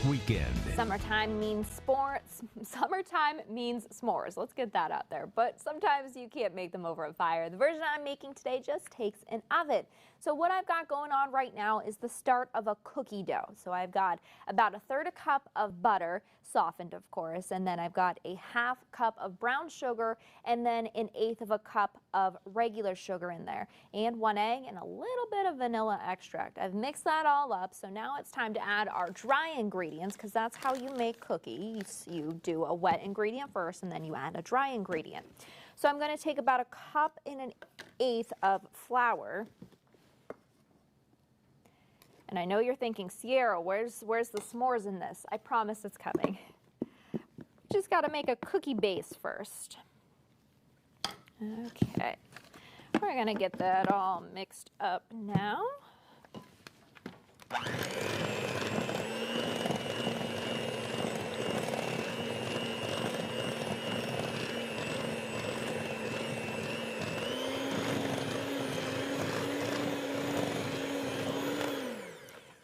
this weekend. Summertime means s'mores. Let's get that out there. But sometimes you can't make them over a fire. The version I'm making today just takes an oven. So what I've got going on right now is the start of a cookie dough. So I've got about 1/3 cup of butter, softened of course, and then I've got a 1/2 cup of brown sugar and then 1/8 cup of regular sugar in there, and 1 egg and a little bit of vanilla extract. I've mixed that all up, so now it's time to add our dry ingredients, because that's how you make cookies. You do a wet ingredient first and then you add a dry ingredient. So I'm going to take about 1 1/8 cups of flour. And I know you're thinking, Sierra, where's the s'mores in this? I promise it's coming. Just got to make a cookie base first. Okay, we're going to get that all mixed up now.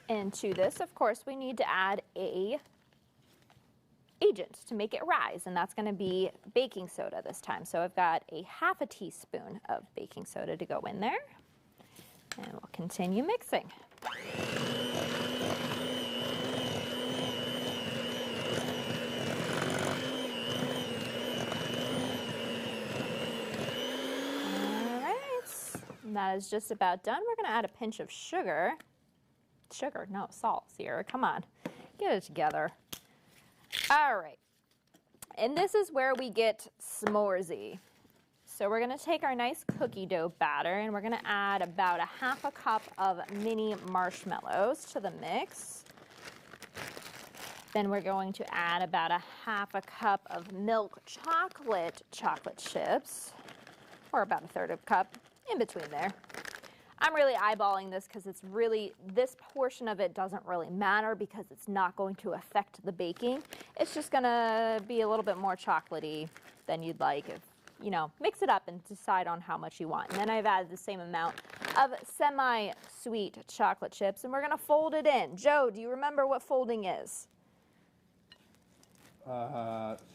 And to this, of course, we need to add a agent to make it rise, and that's going to be baking soda this time. So I've got a 1/2 teaspoon of baking soda to go in there, and we'll continue mixing. All right, and that is just about done. We're going to add a pinch of sugar. No, salt, Sierra, come on, get it together. All right, and this is where we get s'moresy. So we're gonna take our nice cookie dough batter and we're gonna add about 1/2 cup of mini marshmallows to the mix. Then we're going to add about 1/2 cup of milk chocolate chips, or about 1/3 cup, in between there. I'm really eyeballing this because it's really, this portion of it doesn't really matter because it's not going to affect the baking. It's just gonna be a little bit more chocolatey than you'd like. If, you know, mix it up and decide on how much you want. And then I've added the same amount of semi-sweet chocolate chips and we're gonna fold it in. Joe, do you remember what folding is?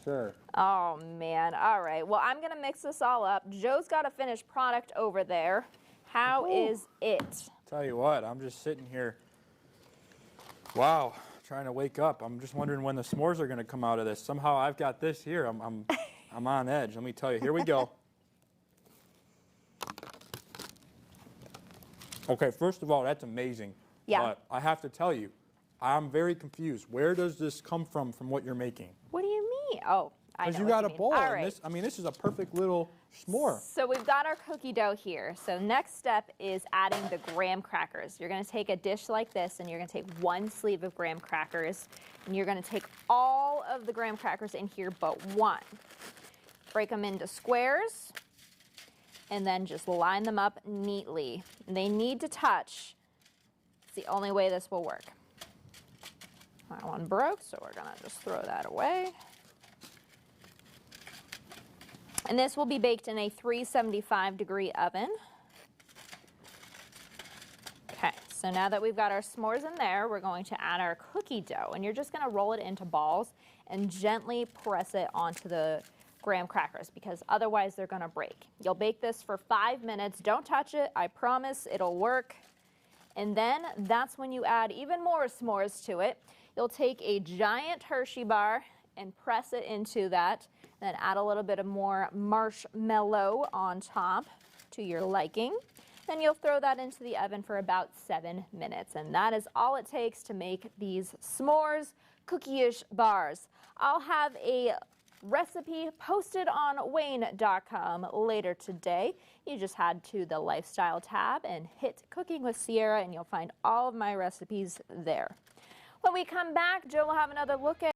Sure. Oh man, all right. Well, I'm gonna mix this all up. Joe's got a finished product over there. How is it? Tell you what, I'm just sitting here, wow, trying to wake up. I'm just wondering when the s'mores are going to come out of this. Somehow I've got this here. I'm on edge. Let me tell you. Here we go. Okay, first of all, that's amazing. Yeah. But I have to tell you, I'm very confused. Where does this come from what you're making? What do you mean? Oh, I know. Because you got a bowl. All And right. this, I mean, this is a perfect little s'more. So we've got our cookie dough here. So next step is adding the graham crackers. You're going to take a dish like this and you're going to take 1 sleeve of graham crackers and you're going to take all of the graham crackers in here but 1. Break them into squares and then just line them up neatly. They need to touch. It's the only way this will work. That one broke, so we're going to just throw that away. And this will be baked in a 375-degree oven. Okay, so now that we've got our s'mores in there, we're going to add our cookie dough. And you're just going to roll it into balls and gently press it onto the graham crackers because otherwise they're going to break. You'll bake this for 5 minutes. Don't touch it. I promise it'll work. And then that's when you add even more s'mores to it. You'll take a giant Hershey bar and press it into that. Then add a little bit of more marshmallow on top to your liking. Then you'll throw that into the oven for about 7 minutes. And that is all it takes to make these s'mores cookie-ish bars. I'll have a recipe posted on Wayne.com later today. You just head to the Lifestyle tab and hit Cooking with Sierra and you'll find all of my recipes there. When we come back, Joe will have another look at